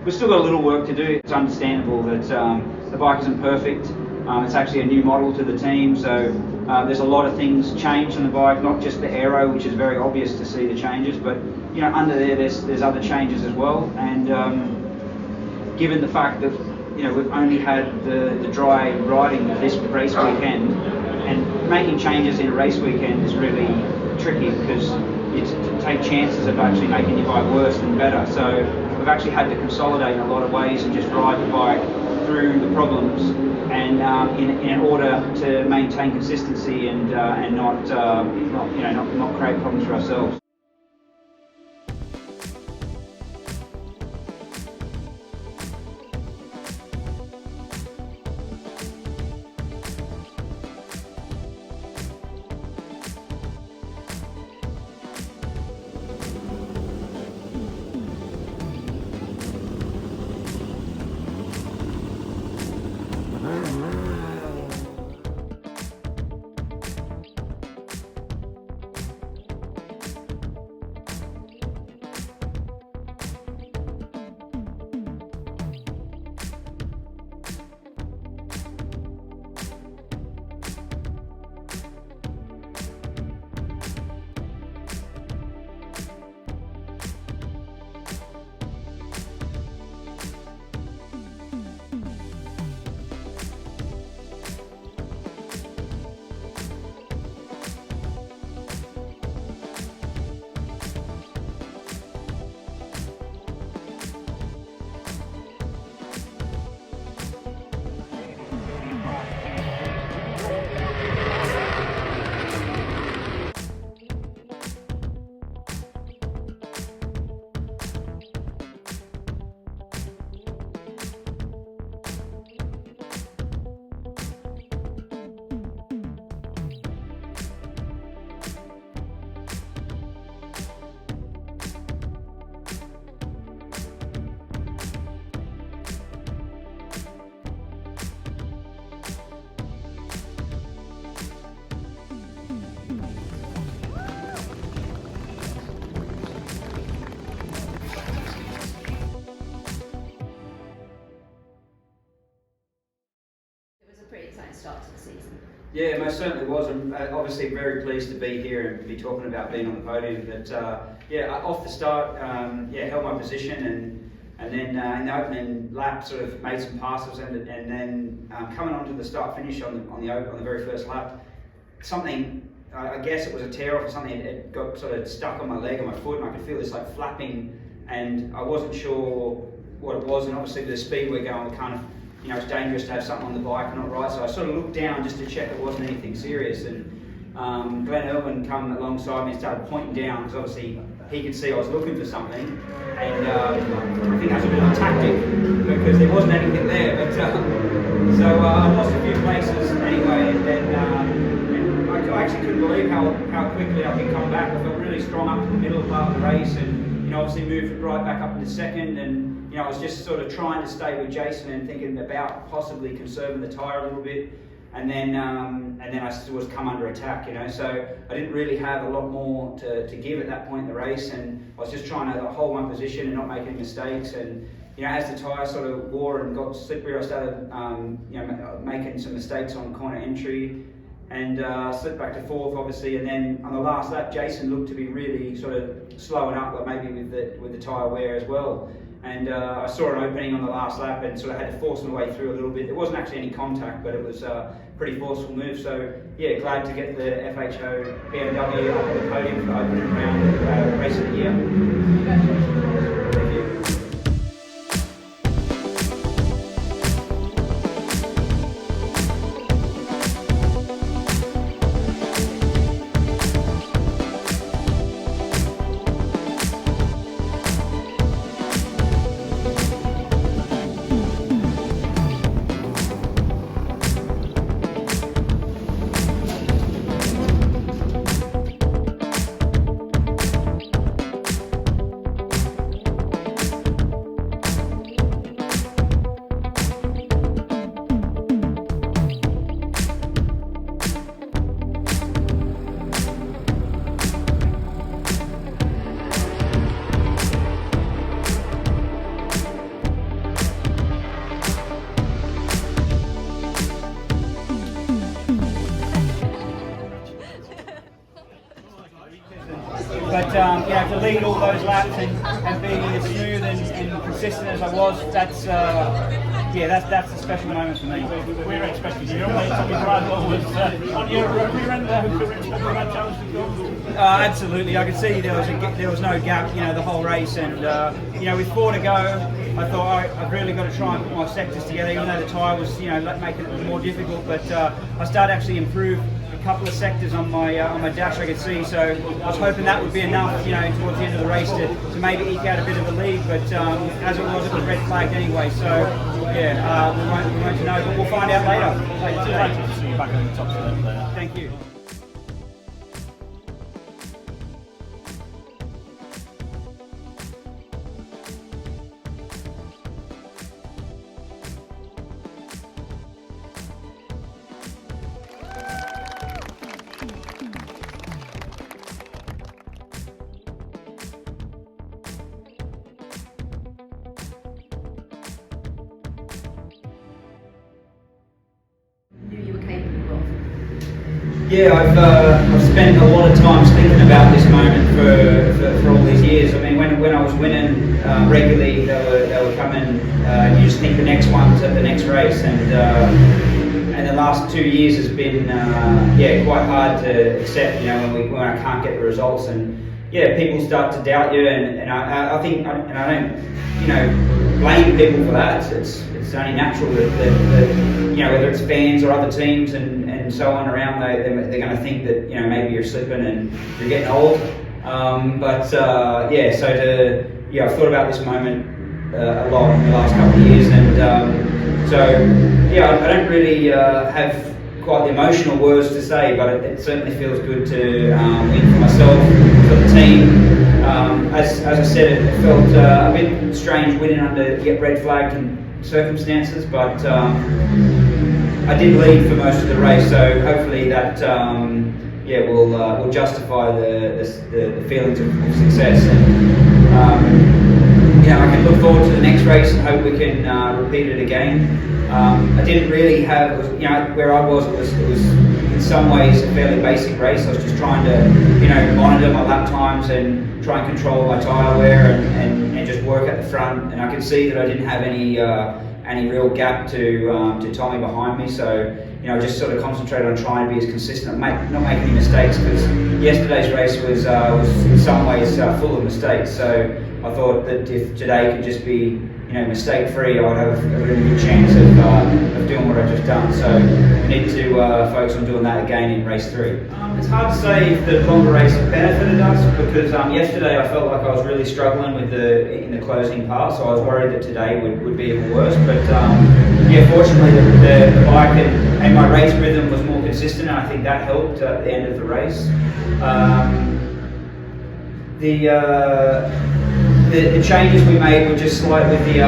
We've still got a little work to do. It's understandable that the bike isn't perfect. It's actually a new model to the team, so there's a lot of things changed on the bike, not just the aero, which is very obvious to see the changes, but under there's other changes as well. And given the fact that we've only had the dry riding this race weekend, and making changes in a race weekend is really tricky because you take chances of actually making your bike worse than better. So we've actually had to consolidate in a lot of ways and just ride the bike through the problems, and in order to maintain consistency and not create problems for ourselves. Pretty exciting start to the season. Yeah, most certainly was. I'm obviously very pleased to be here and be talking about being on the podium. But off the start, held my position, and then in the opening lap sort of made some passes, and then coming onto the start finish on the very first lap, something, I guess it was a tear off or something. It got sort of stuck on my leg or my foot, and I could feel this like flapping, and I wasn't sure what it was. And obviously with the speed we're going, we kind of, it's dangerous to have something on the bike not right, so I sort of looked down just to check it wasn't anything serious, and Glenn Irwin come alongside me and started pointing down, because obviously he could see I was looking for something, and I think that was a bit of a tactic, because there wasn't anything there, but so I lost a few places anyway, and then I actually couldn't believe how quickly I could come back. I felt really strong up to the middle part of the race, and obviously moved right back up into second, and I was just sort of trying to stay with Jason and thinking about possibly conserving the tyre a little bit, and then I was come under attack, So I didn't really have a lot more to give at that point in the race, and I was just trying to hold my position and not make any mistakes. And as the tyre sort of wore and got slippery, I started making some mistakes on corner entry, and slipped back to fourth, obviously. And then on the last lap, Jason looked to be really sort of slowing up, but maybe with the tyre wear as well. And I saw an opening on the last lap and sort of had to force my way through a little bit. There wasn't actually any contact, but it was a pretty forceful move. So yeah, glad to get the FHO BMW up on the podium for the opening round race of the year. Thank you. But to lead all those laps and being as smooth and consistent as I was, that's a special moment for me. We were expecting you. Tommy Bradwell was on your rear end there. We were expecting that challenge to go. Absolutely, I could see there was no gap, the whole race, and with 4 to go, I thought I've really got to try and put my sectors together, even though the tyre was making it more difficult. But I started actually improve a couple of sectors on my dash, I could see. So I was hoping that would be enough, towards the end of the race to maybe eke out a bit of a lead. But as it was red flagged anyway. So we won't know, but we'll find out later. Delighted to see you back on the top step there. Thank you. Knew you were capable of. Yeah, I've spent a lot of time thinking about this moment for all these years. I mean, when I was winning regularly, they were coming. You just think the next one's at the next race, and the last 2 years has been quite hard to accept. When I can't get the results, and people start to doubt you, and I think, and I don't blame people for that. It's only natural that whether it's fans or other teams and so on around, they're going to think that maybe you're slipping and you're getting old. I've thought about this moment a lot in the last couple of years, and I don't really have quite the emotional words to say, but it certainly feels good to win for myself, for the team. As I said, it felt a bit strange winning under red flag circumstances, but I did lead for most of the race, so hopefully that will justify the feelings of success. And I can look forward to the next race and hope we can repeat it again. I didn't really have, where I was, it was in some ways a fairly basic race. I was just trying to, monitor my lap times and try and control my tyre wear and just work at the front. And I could see that I didn't have any real gap to Tommy behind me. So, just sort of concentrated on trying to be as consistent, not make any mistakes, because yesterday's race was in some ways full of mistakes. So I thought that if today could just be mistake-free, I would have a really good chance of doing what I've just done. So we need to focus on doing that again in race 3. It's hard to say if the longer race benefited us, because yesterday I felt like I was really struggling in the closing part, so I was worried that today would be even worse. But fortunately the bike and my race rhythm was more consistent, and I think that helped at the end of the race. The changes we made were just slight with the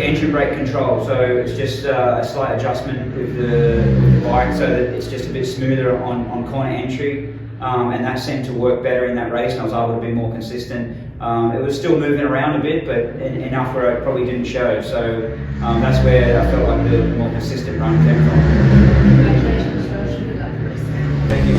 engine brake control, so it's just a slight adjustment with the bike, so that it's just a bit smoother on corner entry, and that seemed to work better in that race, and I was able to be more consistent. It was still moving around a bit, but enough where it probably didn't show, so that's where I felt like the more consistent run came from. Congratulations, Josh. Good luck for us. Thank you.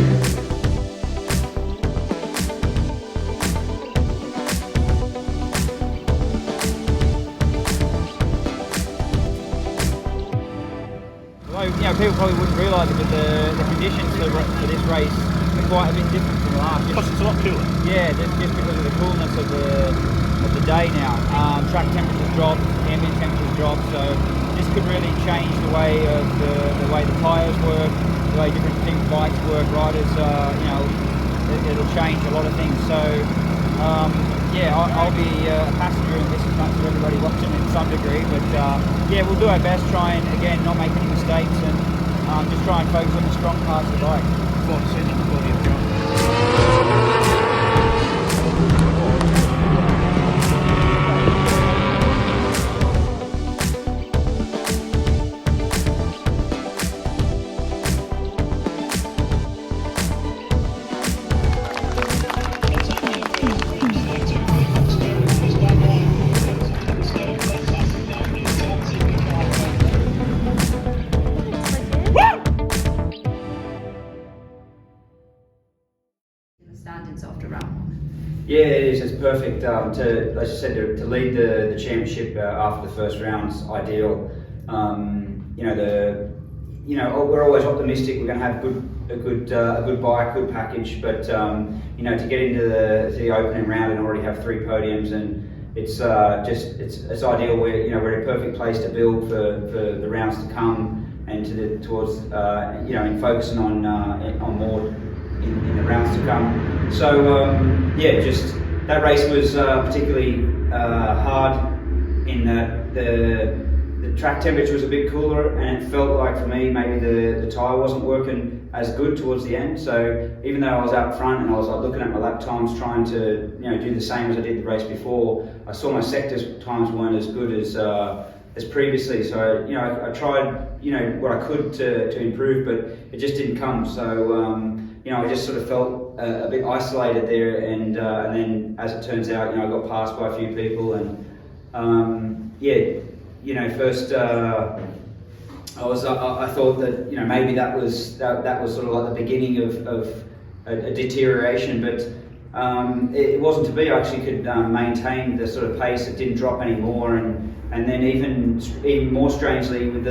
People probably wouldn't realise it, but the conditions for this race are quite a bit different from the last. Plus it's a lot cooler. Yeah, just because of the coolness of the day now. Track temperatures dropped, ambient temperatures dropped, so this could really change the way of the way the tyres work, the way different bikes work, riders. It'll change a lot of things. So I'll be a passenger in this as much as everybody watching in some degree, but we'll do our best, try and again not make any mistakes, and just try and focus on the strong parts of the bike. Forward to seeing you on the podium, John. Yeah, it is. It's perfect. To, as you said, to lead the championship after the first round's ideal. We're always optimistic. We're going to have a good bike, good package. But to get into the opening round and already have 3 podiums, and it's ideal. We're in a perfect place to build for the rounds to come, and in focusing on more in the rounds to come. So just that race was particularly hard in that the track temperature was a bit cooler, and it felt like for me maybe the tyre wasn't working as good towards the end. So even though I was out front and I was looking at my lap times, trying to do the same as I did the race before, I saw my sector times weren't as good as previously. So I tried what I could to improve, but it just didn't come. So I just sort of felt a bit isolated there, and then as it turns out, I got passed by a few people, and first I thought that maybe that was sort of like the beginning of a deterioration, but it wasn't to be. I actually could maintain the sort of pace. It didn't drop anymore, and then even more strangely, with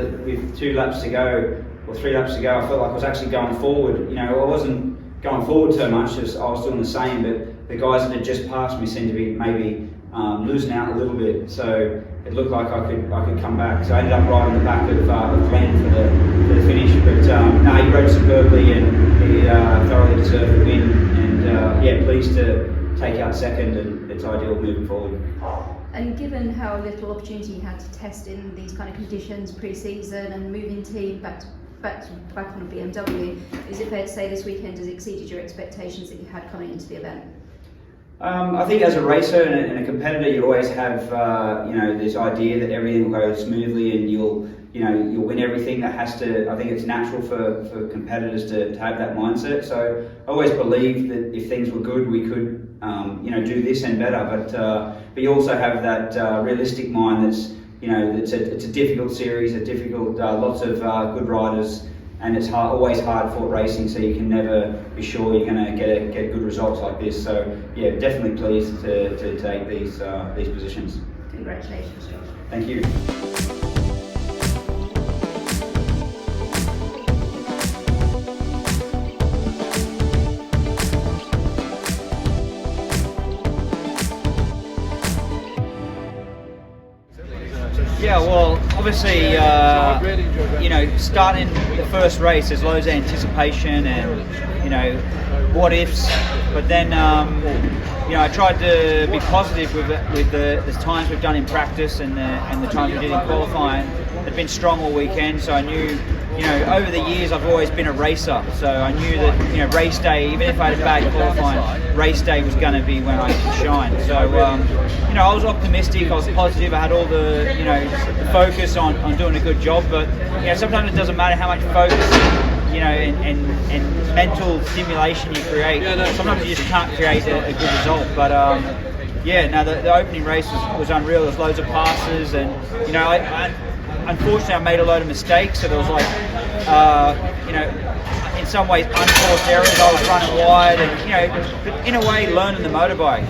2 laps to go or 3 laps to go, I felt like I was actually going forward. I wasn't going forward so much as I was doing the same, but the guys that had just passed me seemed to be maybe losing out a little bit. So it looked like I could come back. So I ended up riding the back of Glenn for the finish. But he rode superbly, and he thoroughly deserved the win. And pleased to take out second, and it's ideal moving forward. And given how little opportunity you had to test in these kind of conditions pre-season and moving team back on a BMW, is it fair to say this weekend has exceeded your expectations that you had coming into the event? I think as a racer and a competitor, you always have this idea that everything will go smoothly and you'll win everything. That has to. I think it's natural for competitors to have that mindset. So I always believed that if things were good, we could do this and better. But you also have that realistic mind that's it's a difficult series, lots of good riders. And it's always hard fought racing, so you can never be sure you're going to get good results like this. So yeah, definitely pleased to take these positions. Congratulations, Josh. Thank you. Yeah, well, obviously, starting the first race, there's loads of anticipation and, what ifs. But then, I tried to be positive with the times we've done in practice and the times we did in qualifying. They've been strong all weekend, so I knew, over the years I've always been a racer. So I knew that, race day, even if I had a bad qualifying, race day was going to be when I could shine. So, I was optimistic, I was positive, I had all the, the focus on doing a good job, but, sometimes it doesn't matter how much focus, and mental stimulation you create. Sometimes you just can't create a good result, but, the opening race was unreal. There's loads of passes, and, unfortunately I made a load of mistakes, so there was in some ways unforced errors. I was running wide, and but in a way learning the motorbike,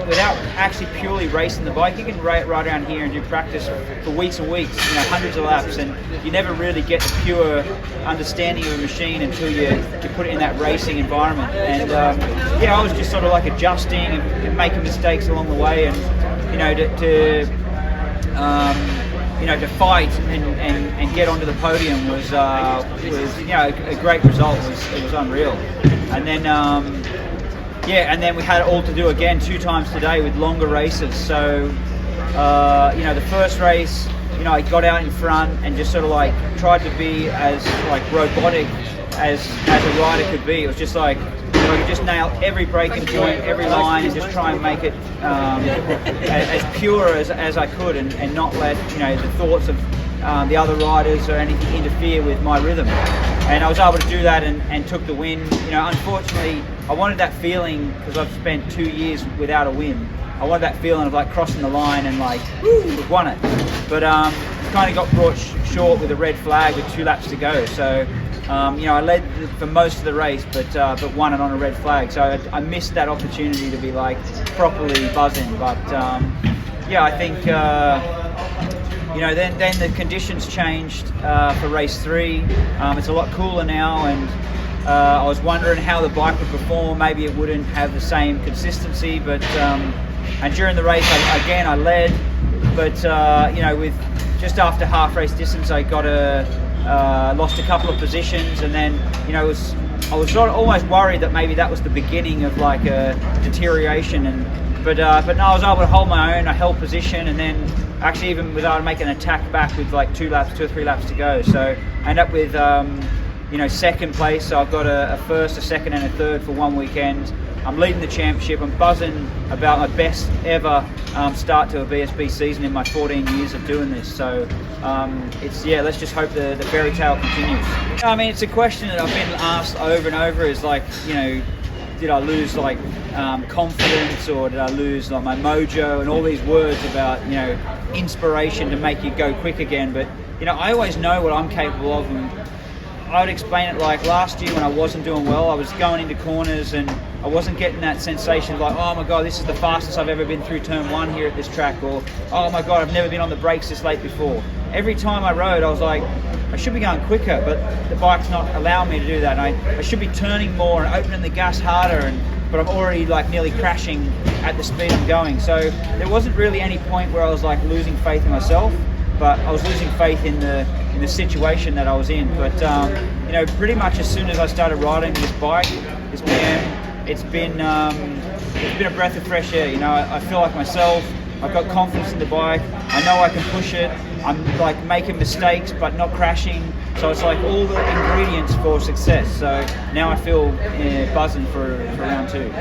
without actually purely racing the bike. You can ride around here and do practice for weeks and weeks, hundreds of laps, and you never really get the pure understanding of a machine until you put it in that racing environment. And I was just sort of adjusting and making mistakes along the way, and to fight and get onto the podium was a great result. It was unreal. And then and then we had it all to do again 2 times today with longer races. So the first race, I got out in front and just sort of tried to be as robotic as a rider could be. It was just I could just nail every braking point, every line, and just try and make it as pure as I could, and not let the thoughts of the other riders or anything interfere with my rhythm. And I was able to do that and took the win. Unfortunately, I wanted that feeling, because I've spent 2 years without a win. I wanted that feeling of crossing the line and woo, we've won it. But kind of got brought short with a red flag with 2 laps to go. So I led for most of the race, but won it on a red flag. So I missed that opportunity to be properly buzzing. But yeah, I think you know, then the conditions changed for race 3. It's a lot cooler now, and I was wondering how the bike would perform. Maybe it wouldn't have the same consistency, but and during the race, I led, but you know, with just after half race distance, I got lost a couple of positions, and then, you know, I was almost worried that maybe that was the beginning of like a deterioration, but no, I was able to hold my own. I held position, and then actually even was able to make an attack back with like 2 or 3 laps to go. So I ended up with you know, second place. So I've got a first, a second, and a third for one weekend. I'm leading the championship. I'm buzzing about my best ever start to a BSB season in my 14 years of doing this. So it's, yeah, let's just hope the fairy tale continues. I mean, it's a question that I've been asked over and over, is like, you know, did I lose like confidence, or did I lose like my mojo, and all these words about, you know, inspiration to make you go quick again. But, you know, I always know what I'm capable of, and I would explain it like last year when I wasn't doing well. I was going into corners and I wasn't getting that sensation of like, oh my God, this is the fastest I've ever been through turn 1 here at this track, or oh my God, I've never been on the brakes this late before. Every time I rode, I was like, I should be going quicker, but the bike's not allowing me to do that. And I should be turning more and opening the gas harder, but I'm already like nearly crashing at the speed I'm going. So there wasn't really any point where I was like losing faith in myself, but I was losing faith in the situation that I was in. But you know, pretty much as soon as I started riding this bike, it's been a breath of fresh air. You know, I feel like myself. I've got confidence in the bike. I know I can push it. I'm like making mistakes but not crashing. So it's like all the ingredients for success. So now I feel buzzing for round 2.